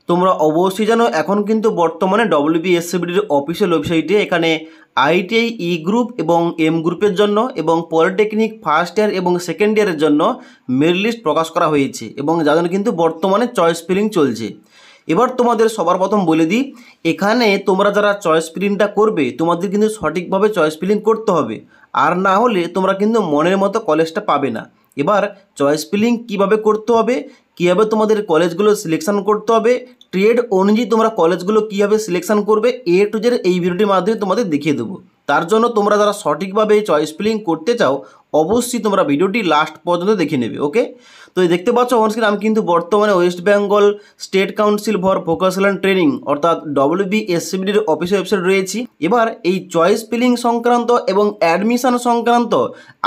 তোমরা অবশ্যই জানো এখন কিন্তু বর্তমানে WBSCBDর অফিসিয়াল ওয়েবসাইটে এখানে ITI ই গ্রুপ এবং এম গ্রুপের জন্য এবং পলিটেকনিক ফার্স্ট ইয়ার এবং সেকেন্ড ইয়ারের জন্য মেরিট লিস্ট প্রকাশ করা হয়েছে এবং যাদের কিন্তু বর্তমানে চয়েস ফিলিং চলছে। এবার তোমাদের সবার প্রথম বলে দিই, এখানে তোমরা যারা চয়েস ফিলিংটা করবে তোমাদের কিন্তু সঠিকভাবে চয়েস ফিলিং করতে হবে, আর না হলে তোমরা কিন্তু মনের মতো কলেজটা পাবে না। এবার চয়েস ফিলিং কীভাবে করতে হবে, কীভাবে তোমাদের কলেজগুলো সিলেকশন করতে হবে, ট্রেড অনুযায়ী তোমরা কলেজগুলো কীভাবে সিলেকশন করবে, A to Z এই ভিডিওটির মাধ্যমে তোমাদের দেখিয়ে দেবো। তার জন্য তোমরা যারা সঠিকভাবে চয়েস ফিলিং করতে চাও অবশ্যই তোমরা ভিডিওটি লাস্ট পর্যন্ত দেখে নেবে। ওকে, তো দেখতে পাচ্ছ অনস্ক্রিন আমি কিন্তু বর্তমানে West Bengal state council for vocational training অর্থাৎ WBSCBDর অফিসিয়াল ওয়েবসাইট রয়েছি। এবার এই চয়েস ফিলিং সংক্রান্ত এবং অ্যাডমিশন সংক্রান্ত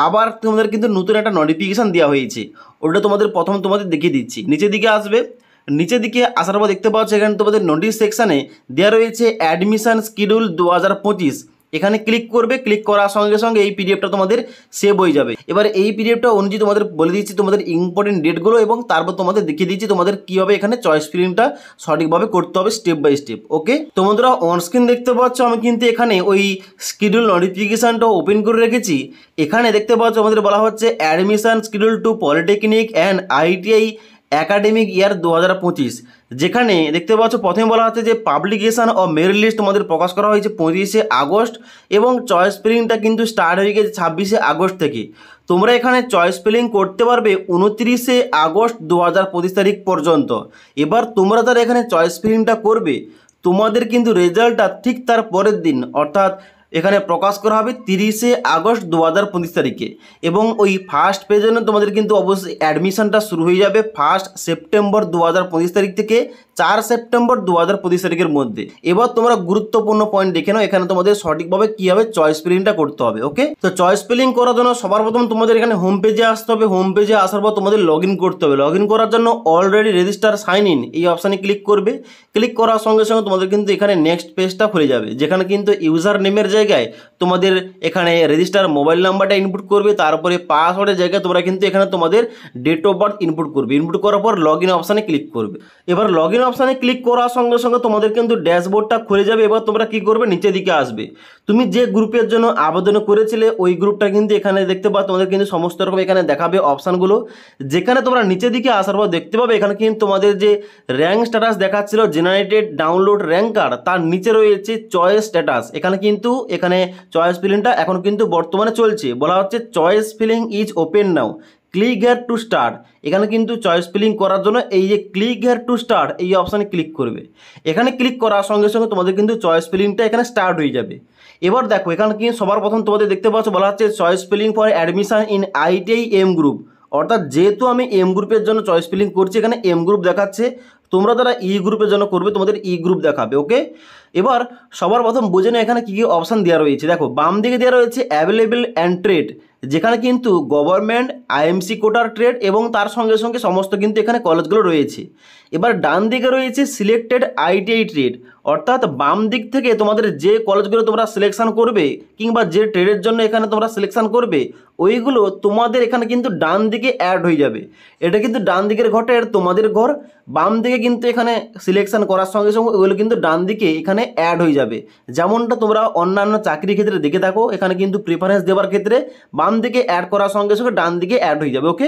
আবার তোমাদের কিন্তু নতুন একটা নোটিফিকেশান দেওয়া হয়েছে, ওটা তোমাদের তোমাদের দেখিয়ে দিচ্ছি। নিচের দিকে আসবে, নিচের দিকে আসার পর দেখতে পাচ্ছ এখানে তোমাদের নোটিশ সেকশানে দেওয়া রয়েছে অ্যাডমিশন শিডিউল 2025। এখানে ক্লিক করবে, ক্লিক করার সঙ্গে সঙ্গে এই পিডিএফটা তোমাদের সেভ হয়ে যাবে। এবার এই পিডিএফটা অনুযায়ী তোমাদের বলে দিচ্ছি তোমাদের ইম্পর্টেন্ট ডেটগুলো এবং তারপর তোমাদের দেখিয়ে দিচ্ছি তোমাদের কীভাবে এখানে চয়েস ফিলিংটা সঠিকভাবে করতে হবে স্টেপ বাই স্টেপ। ওকে, তোমরা অনস্ক্রিন দেখতে পাচ্ছ আমি কিন্তু এখানে ওই শিডিউল নোটিফিকেশানটা ওপেন করে রেখেছি। এখানে দেখতে পাচ্ছ আমাদের বলা হচ্ছে admission schedule to polytechnic and ITI academic year 2025, যেখানে দেখতে পাচ্ছ প্রথমে বলা হচ্ছে যে পাবলিকেশান ও মেরিট লিস্ট তোমাদের প্রকাশ করা হয়েছে 25শে আগস্ট এবং চয়েস ফিলিংটা কিন্তু স্টার্ট হয়ে গেছে 26শে আগস্ট থেকে। তোমরা এখানে চয়েস ফিলিং করতে পারবে 29শে আগস্ট 2025 তারিখ পর্যন্ত। এবার তোমরা যারা এখানে চয়েস ফিলিংটা করবে তোমাদের কিন্তু রেজাল্টটা ঠিক তার পরের দিন অর্থাৎ এখানে প্রকাশ করা হবে 30শে আগস্ট 2025 তারিখে এবং ওই ফার্স্ট পেজে তোমাদের কিন্তু অবশ্যই অ্যাডমিশনটা শুরু হয়ে যাবে 1 সেপ্টেম্বর 2025 তারিখ থেকে 4 সেপ্টেম্বর 2025 তারিখের মধ্যে। এবার তোমরা গুরুত্বপূর্ণ পয়েন্ট দেখে নাও এখানে তোমাদের সঠিকভাবে কীভাবে চয়েস ফিলিংটা করতে হবে। ওকে, তো চয়েস ফিলিং করার জন্য সবার প্রথম তোমাদের এখানে হোম পেজে আসতে হবে। হোম পেজে আসার পর তোমাদের লগ ইন করতে হবে। লগ ইন করার জন্য অলরেডি রেজিস্টার সাইন ইন এই অপশানে ক্লিক করবে। ক্লিক করার সঙ্গে সঙ্গে তোমাদের কিন্তু এখানে নেক্সট পেজটা খুলে যাবে, যেখানে কিন্তু ইউজার নেমের জায়গায় তোমাদের এখানে রেজিস্টার মোবাইল নাম্বারটা ইনপুট করবে, তারপরে পাসওয়ার্ডের জায়গায় তোমরা কিন্তু এখানে তোমাদের ডেট অফ বার্থ ইনপুট করবে। ইনপুট করার পর লগ ইন অপশানে ক্লিক করবে। এবার লগ ইন অপশানে ক্লিক করার সঙ্গে সঙ্গে তোমাদের কিন্তু ড্যাশবোর্ডটা খুলে যাবে। এবার তোমরা কি করবে, নিচের দিকে আসবে, তুমি যে গ্রুপের জন্য আবেদন করেছিলে ওই গ্রুপটা কিন্তু এখানে দেখতে পাবে। তোমাদের কিন্তু সমস্ত রকম এখানে দেখাবে অপশানগুলো, যেখানে তোমরা নিচের দিকে আসার পর দেখতে পাবে এখানে কিন্তু তোমাদের যে র্যাঙ্ক স্ট্যাটাস দেখাচ্ছিল জেনারেটেড ডাউনলোড র্যাঙ্ক কার্ড, তার নিচে রয়েছে চয়েস স্ট্যাটাস। এখানে কিন্তু এখানে চয়েস ফিলিংটা এখন কিন্তু বর্তমানে চলছে। বলা হচ্ছে choice feeling is open now, click here to start. এখানে কিন্তু চয়েস ফিলিং করার জন্য এই যে ক্লিক হেয়ার টু স্টার্ট এই অপশানে ক্লিক করবে। এখানে ক্লিক করার সঙ্গে সঙ্গে তোমাদের কিন্তু চয়েস ফিলিংটা এখানে স্টার্ট হয়ে যাবে। এবার দেখো এখানে কিন্তু সবার প্রথম তোমাদের দেখতে পাচ্ছ বলা হচ্ছে choice filling for admission in ITI M group, অর্থাৎ যেহেতু আমি এম গ্রুপের জন্য চয়েস ফিলিং করছি এখানে এম গ্রুপ দেখাচ্ছে। তোমরা যারা ই গ্রুপের জন্য করবে তোমাদের ই গ্রুপ দেখাবে। ওকে, এবার সবার প্রথম বুঝে নাও এখানে কী কী অপশান দেওয়া রয়েছে। দেখো বাম দিকে দেওয়া রয়েছে অ্যাভেলেবেল অ্যান্ড ট্রেড, যেখানে কিন্তু গভর্নমেন্ট IMC কোটার ট্রেড এবং তার সঙ্গে সঙ্গে সমস্ত কিন্তু এখানে কলেজগুলো রয়েছে। এবার ডান দিকে রয়েছে সিলেক্টেড ITI ট্রেড, অর্থাৎ বাম দিক থেকে তোমাদের যে কলেজগুলো তোমরা সিলেকশন করবে কিংবা যে ট্রেডের জন্য এখানে তোমরা সিলেকশন করবে ওইগুলো তোমাদের এখানে কিন্তু ডান দিকে অ্যাড হয়ে যাবে। এটা কিন্তু ডান দিকের ঘরটা তোমাদের ঘর, বাম দিকে কিন্তু এখানে সিলেকশন করার সঙ্গে সঙ্গে ওইগুলো কিন্তু ডান দিকে এখানে অ্যাড হয়ে যাবে। যেমনটা তোমরা অন্যান্য চাকরির ক্ষেত্রে দেখে থাকো, এখানে কিন্তু প্রিফারেন্স দেওয়ার ক্ষেত্রে বাম দিকে অ্যাড করার সঙ্গে সঙ্গে ডান দিকে অ্যাড হয়ে যাবে। ওকে,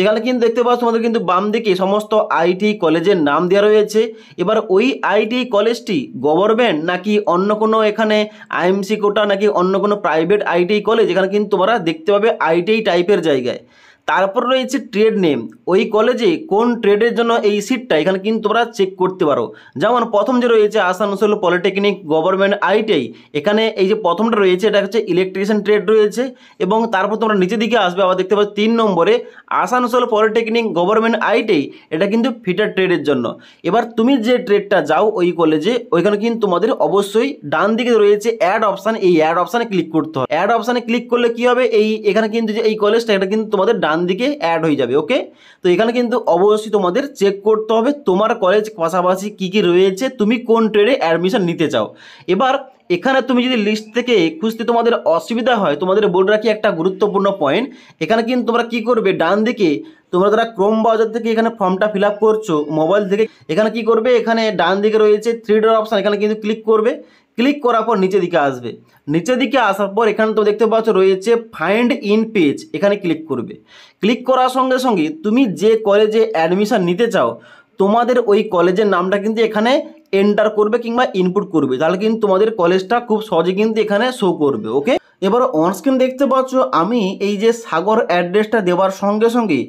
এখানে কিন্তু দেখতে পাচ্ছ তোমাদের কিন্তু বাম দিকে সমস্ত ITI কলেজের নাম দেওয়া রয়েছে। এবার ওই ITI কলেজটি গভর্নমেন্ট নাকি অন্য কোনো এখানে IMC কোটা নাকি অন্য কোনো প্রাইভেট ITI কলেজ এখানে কিন্তু তোমরা দেখতে পাবে ITI টাইপের জায়গায়। তারপর রয়েছে ট্রেড নেম, ওই কলেজে কোন ট্রেডের জন্য এই সিটটা এখানে কিন্তু তোমরা চেক করতে পারো। যেমন প্রথম যে রয়েছে আসানসোল পলিটেকনিক গভর্নমেন্ট ITI, এখানে এই যে প্রথমটা রয়েছে এটা হচ্ছে ইলেকট্রিশিয়ান ট্রেড রয়েছে এবং তারপর তোমরা নিচের দিকে আসবে আবার দেখতে পাচ্ছ 3 নম্বরে আসানসোল পলিটেকনিক গভর্নমেন্ট ITI, এটা কিন্তু ফিটার ট্রেডের জন্য। এবার তুমি যে ট্রেডটা যাও ওই কলেজে ওইখানে কিন্তু তোমাদের অবশ্যই ডান দিকে রয়েছে অ্যাড অপশান, এই অ্যাড অপশানে ক্লিক করতে হবে। অ্যাড অপশানে ক্লিক করলে কি হবে, এই এখানে কিন্তু যে এই কলেজটা এটা কিন্তু তোমাদের ডান দিকে অ্যাড হয়ে যাবে। ওকে, তো এখানে কিন্তু অবশ্যই তোমাদের চেক করতে হবে তোমার কলেজ পাশাপাশি কি কি রয়েছে, তুমি কোন ট্রেডে অ্যাডমিশন নিতে চাও। এবার এখানে তুমি যদি লিস্ট থেকে খুঁজতে তোমাদের অসুবিধা হয় তোমাদের বলে রাখি একটা গুরুত্বপূর্ণ পয়েন্ট, এখানে কিন্তু তোমরা কি করবে ডান দিকে তোমরা যারা ক্রোম ব্রাউজার থেকে এখানে ফর্মটা ফিল আপ করছো মোবাইল থেকে, এখানে কি করবে, এখানে ডান দিকে রয়েছে 3 ডট অপশান, এখানে কিন্তু ক্লিক করবে। ক্লিক করার পর নিচের দিকে আসবে। নিচের দিকে আসার পর এখানে তো দেখতে পাচ্ছ রয়েছে ফাইন্ড ইন পেজ, এখানে ক্লিক করবে। ক্লিক করার সঙ্গে সঙ্গে তুমি যে কলেজে অ্যাডমিশন নিতে চাও তোমাদের ওই কলেজের নামটা কিন্তু এখানে এন্টার করবে কিংবা ইনপুট করবে, তাহলে কিন্তু তোমাদের কলেজটা খুব সহজে কিন্তু এখানে শো করবে। ওকে, এবার অনস্ক্রিন দেখতে পাচ্ছ আমি এই যে সাগর অ্যাড্রেসটা দেওয়ার সঙ্গে সঙ্গে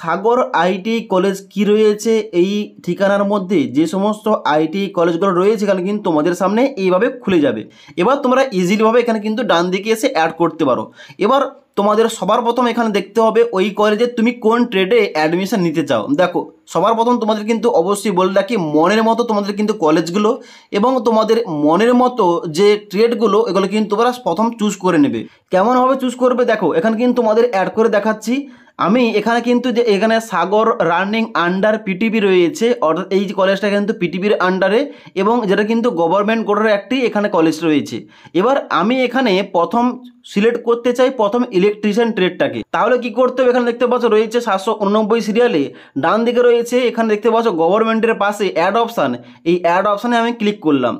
সাগর আইটিআই কলেজ কি রয়েছে এই ঠিকানার মধ্যে যে সমস্ত আইটিআই কলেজগুলো রয়েছে এখানে কিন্তু তোমাদের সামনে এইভাবে খুলে যাবে। এবার তোমরা ইজিলিভাবে এখানে কিন্তু ডান দিকে এসে অ্যাড করতে পারো। এবার তোমাদের সবার প্রথম এখানে দেখতে হবে ওই কলেজে তুমি কোন ট্রেডে অ্যাডমিশন নিতে চাও। দেখো সবার প্রথম তোমাদের কিন্তু অবশ্যই বলে রাখি মনের মতো তোমাদের কিন্তু কলেজগুলো এবং তোমাদের মনের মতো যে ট্রেডগুলো এগুলো কিন্তু তোমরা প্রথম চুজ করে নেবে। কেমনভাবে চুজ করবে দেখো এখানে কিন্তু তোমাদের অ্যাড করে দেখাচ্ছি। আমি এখানে কিন্তু যে এখানে সাগর রানিং আন্ডার পিটিবি রয়েছে, অর্থাৎ এই যে কলেজটা কিন্তু পিটিবির আন্ডারে এবং যেটা কিন্তু গভর্নমেন্ট কোটার একটি এখানে কলেজ রয়েছে। এবার আমি এখানে প্রথম সিলেক্ট করতে চাই প্রথম ইলেকট্রিশিয়ান ট্রেডটাকে। তাহলে কি করতে হবে, এখানে দেখতে পাচ্ছ রয়েছে 789 সিরিয়ালে ডান দিকে রয়েছে, এখানে দেখতে পাচ্ছ গভর্নমেন্টের পাশে অ্যাড অপশান, এই অ্যাড অপশানে আমি ক্লিক করলাম।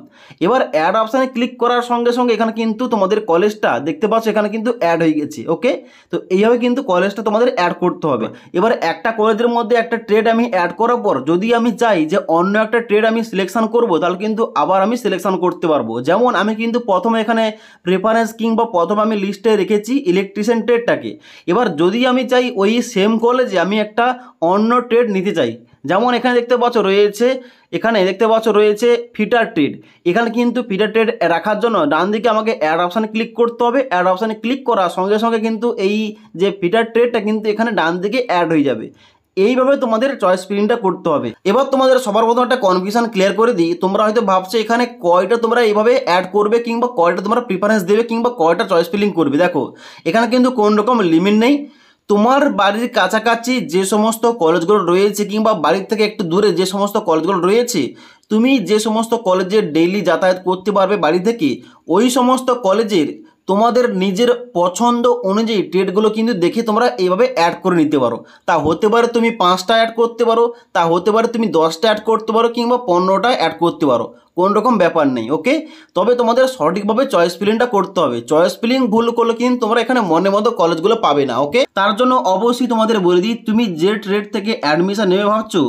এবার অ্যাড অপশানে ক্লিক করার সঙ্গে সঙ্গে এখানে কিন্তু তোমাদের কলেজটা দেখতে পাচ্ছ এখানে কিন্তু অ্যাড হয়ে গেছে। ওকে, তো এইভাবে কিন্তু কলেজটা তোমাদের অ্যাড করতে হবে। এবার একটা কলেজের মধ্যে একটা ট্রেড আমি অ্যাড করার পর যদি আমি চাই যে অন্য একটা ট্রেড আমি সিলেকশন করব তাহলে কিন্তু আবার আমি সিলেকশন করতে পারবো। যেমন আমি কিন্তু প্রথমে এখানে প্রেফারেন্স কিংবা প্রথম আমি লিস্টে রেখেছি ইলেকট্রিশিয়ান ট্রেডটাকে। এবার যদি আমি চাই ওই সেম কলেজে আমি একটা অন্য ট্রেড নিতে চাই, যেমন এখানে দেখতে পাচ্ছ রয়েছে ফিটার ট্রেড। এখানে কিন্তু ফিটার ট্রেড রাখার জন্য ডান দিকে আমাকে অ্যাড অপশানে ক্লিক করতে হবে। অ্যাড অপশানে ক্লিক করার সঙ্গে সঙ্গে কিন্তু এই যে ফিটার ট্রেডটা কিন্তু এখানে ডান দিকে অ্যাড হয়ে যাবে। এইভাবে তোমাদের চয়েস ফিলিংটা করতে হবে। এবার তোমাদের সবার প্রথম একটা কনফিউশন ক্লিয়ার করে দিই। তোমরা হয়তো ভাবছো এখানে কয়টা তোমরা এইভাবে অ্যাড করবে কিংবা কয়টা তোমরা প্রিফারেন্স দেবে কিংবা কয়টা চয়েস ফিলিং করবে। দেখো এখানে কিন্তু কোনো রকম লিমিট নেই। তোমার বাড়ির কাছাকাছি যে সমস্ত কলেজগুলো রয়েছে কিংবা বাড়ির থেকে একটু দূরে যে সমস্ত কলেজগুলো রয়েছে তুমি যে সমস্ত কলেজে ডেইলি যাতায়াত করতে পারবে বাড়ি থেকে, ওই সমস্ত কলেজের তোমাদের নিজের পছন্দ অনুযায়ী ট্রেডগুলো কিন্তু দেখে তোমরা এইভাবে অ্যাড করে নিতে পারো। তা হতে পারে তুমি 5টা অ্যাড করতে পারো, তা হতে পারে তুমি 10টা অ্যাড করতে পারো কিংবা 15টা অ্যাড করতে পারো, কোন রকম ব্যাপার নেই। ওকে, তবে তোমাদের সঠিকভাবে চয়েস ফিলিংটা করতে হবে। চয়েস ফিলিং ভুল করলে কিন্তু তোমরা এখানে মনের মতো কলেজগুলো পাবে না। ওকে, তার জন্য অবশ্যই তোমাদের বলে দিই তুমি যে ট্রেড থেকে অ্যাডমিশন নেবে ভাবছো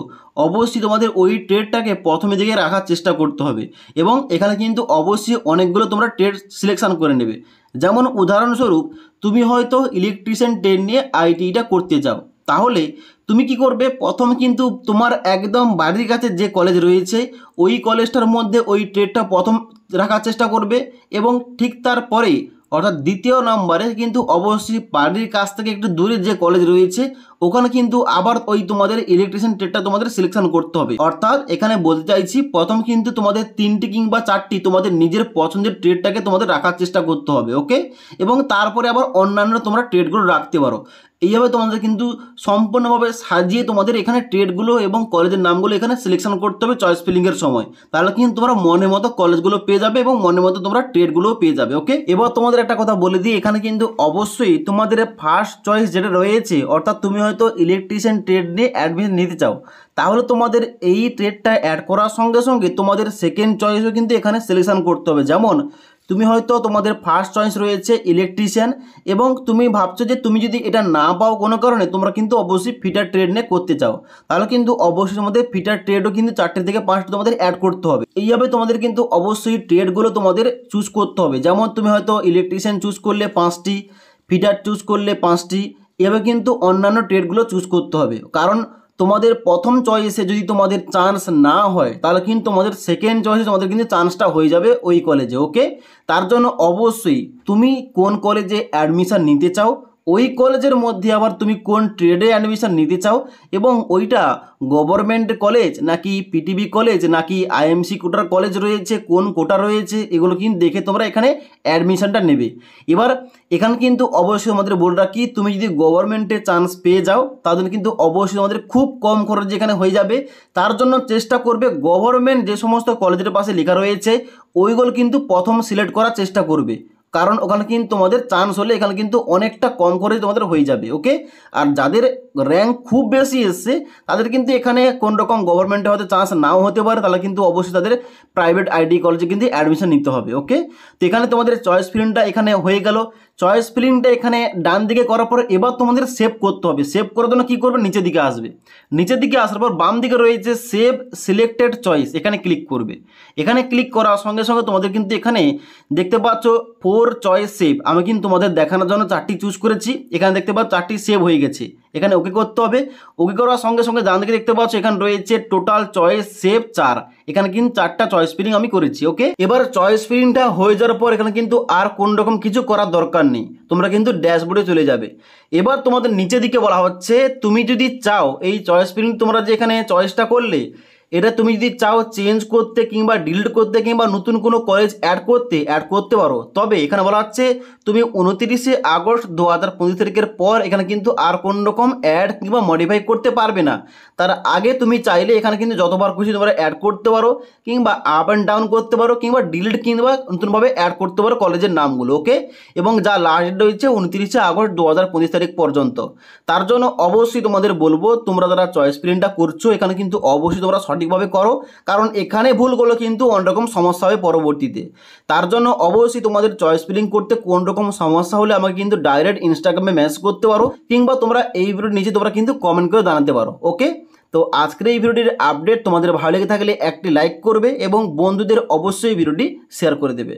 অবশ্যই তোমাদের ওই ট্রেডটাকে প্রথমে দিকে রাখার চেষ্টা করতে হবে এবং এখানে কিন্তু অবশ্যই অনেকগুলো তোমরা ট্রেড সিলেকশন করে নেবে। যেমন উদাহরণস্বরূপ তুমি হয়তো ইলেকট্রিশিয়ান ট্রেড নিয়ে আইটিআইটা করতে চাও, তাহলে তুমি কি করবে, প্রথম কিন্তু তোমার একদম বাড়ির কাছে যে কলেজ রয়েছে ওই কলেজটার মধ্যে ওই ট্রেডটা প্রথম রাখার চেষ্টা করবে এবং ঠিক তারপরে অর্থাৎ দ্বিতীয় নম্বরে কিন্তু অবশ্যই বাড়ির কাছ থেকে একটু দূরে যে কলেজ রয়েছে ওখানে কিন্তু আবার ওই তোমাদের ইলেকট্রিশিয়ান ট্রেডটা তোমাদের সিলেকশন করতে হবে। অর্থাৎ এখানে বলতে চাইছি প্রথম কিন্তু তোমাদের 3টি কিংবা 4টি তোমাদের নিজের পছন্দের ট্রেডটাকে তোমাদের রাখার চেষ্টা করতে হবে। ওকে, এবং তারপরে আবার অন্যান্য তোমরা ট্রেডগুলো রাখতে পারো। এইভাবে তোমাদের কিন্তু সম্পূর্ণভাবে সাজিয়ে তোমাদের এখানে ট্রেডগুলো এবং কলেজের নামগুলো এখানে সিলেকশন করতে হবে চয়েস ফিলিংয়ের সময়, তাহলে কিন্তু তোমরা মনের মতো কলেজগুলো পেয়ে যাবে এবং মনের মতো তোমরা ট্রেডগুলোও পেয়ে যাবে। ওকে, এবার তোমাদের একটা কথা বলে দিই, এখানে কিন্তু অবশ্যই তোমাদের ফার্স্ট চয়েস যেটা রয়েছে অর্থাৎ তুমি হয়তো ইলেকট্রিশিয়ান ট্রেড নিয়ে অ্যাডমিশন নিতে চাও, তাহলে তোমাদের এই ট্রেডটা অ্যাড করার সঙ্গে সঙ্গে তোমাদের সেকেন্ড চয়েসও কিন্তু এখানে সিলেকশন করতে হবে। যেমন তুমি হয়তো তোমাদের ফার্স্ট চয়েস রয়েছে ইলেকট্রিশিয়ান এবং তুমি ভাবছো যে তুমি যদি এটা না পাও কোনো কারণে তোমরা কিন্তু অবশ্যই ফিটার ট্রেড নিয়ে করতে চাও, তাহলে কিন্তু অবশ্যই তোমাদের ফিটার ট্রেডও কিন্তু 4টে থেকে 5টা তোমাদের অ্যাড করতে হবে। এইভাবে তোমাদের কিন্তু অবশ্যই ট্রেডগুলো তোমাদের চুজ করতে হবে। যেমন তুমি হয়তো ইলেকট্রিশিয়ান চুজ করলে 5টি, ফিটার চুজ করলে 5টি, এভাবে কিন্তু অন্যান্য ট্রেডগুলো চুজ করতে হবে। কারণ তোমাদের প্রথম চয়েসে যদি তোমাদের চান্স না হয় তাহলে কিন্তু তোমাদের সেকেন্ড চয়েসে তোমাদের কিন্তু চান্সটা হয়ে যাবে ওই কলেজে। ওকে, তার জন্য অবশ্যই তুমি কোন কলেজে অ্যাডমিশন নিতে চাও, ওই কলেজের মধ্যে আবার তুমি কোন ট্রেডে অ্যাডমিশন নিতে চাও এবং ওইটা গভর্নমেন্ট কলেজ নাকি পিটিবি কলেজ নাকি আইএমসি কোটার কলেজ রয়েছে, কোন কোটা রয়েছে এগুলো কিন্তু দেখে তোমরা এখানে অ্যাডমিশনটা নেবে। এবার এখানে কিন্তু অবশ্যই আমাদের বলে রাখি তুমি যদি গভর্নমেন্টে চান্স পেয়ে যাও তাহলে কিন্তু অবশ্যই আমাদের খুব কম খরচ যেখানে হয়ে যাবে। তার জন্য চেষ্টা করবে গভর্নমেন্ট যে সমস্ত কলেজের পাশে লেখা রয়েছে ওইগুলো কিন্তু প্রথম সিলেক্ট করার চেষ্টা করবে। কারণ ওখানে কিন্তু তোমাদের চান্স হলে এখানে কিন্তু অনেকটা কম করে তোমাদের হয়ে যাবে। ওকে, আর যাদের র্যাঙ্ক খুব বেশি এসছে তাদের কিন্তু এখানে কোন রকম গভর্নমেন্টে হয়তো চান্স নাও হতে পারে, তাহলে কিন্তু অবশ্যই তাদের প্রাইভেট আইডি কলেজে কিন্তু অ্যাডমিশন নিতে হবে। ওকে, তো এখানে তোমাদের চয়েস ফিলিংটা এখানে হয়ে গেল। চয়েস ফিলিংটা এখানে ডান দিকে করার পর এবার তোমাদের সেভ করতে হবে। সেভ করার জন্য কী করবে, নিচের দিকে আসবে। নিচের দিকে আসার পর বাম দিকে রয়েছে সেভ সিলেক্টেড চয়েস, এখানে ক্লিক করবে। এখানে ক্লিক করার সঙ্গে সঙ্গে তোমাদের কিন্তু এখানে দেখতে পাচ্ছ 4 চয়েস সেভ। আমি কিন্তু তোমাদের দেখানোর জন্য 4টি চুজ করেছি। এখানে দেখতে পাচ্ছ 4টি সেভ হয়ে গেছে। এখানে ওকে করতে হবে। ওকে করার সঙ্গে সঙ্গে ডান দিকে দেখতে পাচ্ছ এখানে রয়েছে টোটাল চয়েস সেভ 4। এখানে কিন্তু 4টা চয়েস ফিলিং আমি করেছি। ওকে, এবার চয়েস ফিলিংটা হয়ে যাওয়ার পর এখানে কিন্তু আর কোন রকম কিছু করার দরকার নেই, তোমরা কিন্তু ড্যাশবোর্ডে চলে যাবে। এবার তোমাদের নিচে দিকে বলা হচ্ছে তুমি যদি চাও এই চয়েস ফিলিং তোমরা যে এখানে চয়েসটা করলে এটা তুমি যদি চাও চেঞ্জ করতে কিংবা ডিলিট করতে কিংবা নতুন কোনো কলেজ অ্যাড করতে পারো। তবে এখানে বলা হচ্ছে তুমি 29শে আগস্ট 2025 তারিখের পর এখানে কিন্তু আর কোন রকম অ্যাড কিংবা মডিফাই করতে পারবে না। তার আগে তুমি চাইলে এখানে কিন্তু যতবার খুশি তোমরা অ্যাড করতে পারো কিংবা আপ অ্যান্ড ডাউন করতে পারো কিংবা ডিলিট কিংবা নতুনভাবে অ্যাড করতে পারো কলেজের নামগুলো। ওকে, এবং যা লাস্ট ডেট রয়েছে 29শে আগস্ট 2025 তারিখ পর্যন্ত। তার জন্য অবশ্যই তোমাদের বলবো তোমরা যারা চয়েস ফিলিংটা করছো এখানে কিন্তু অবশ্যই তোমরা সঠিকভাবে করো, কারণ এখানে ভুলগুলো কিন্তু অন্যরকম সমস্যা হবে পরবর্তীতে। তার জন্য অবশ্যই তোমাদের চয়েস ফিলিং করতে কোন রকম সমস্যা হলে আমাকে কিন্তু ডাইরেক্ট ইনস্টাগ্রামে মেসেজ করতে পারো কিংবা তোমরা এই ভিডিওর নিচে তোমরা কিন্তু কমেন্ট করে জানাতে পারো। ওকে, তো আজকের এই ভিডিওটির আপডেট তোমাদের ভালো লেগে থাকলে একটি লাইক করবে এবং বন্ধুদের অবশ্যই ভিডিওটি শেয়ার করে দেবে।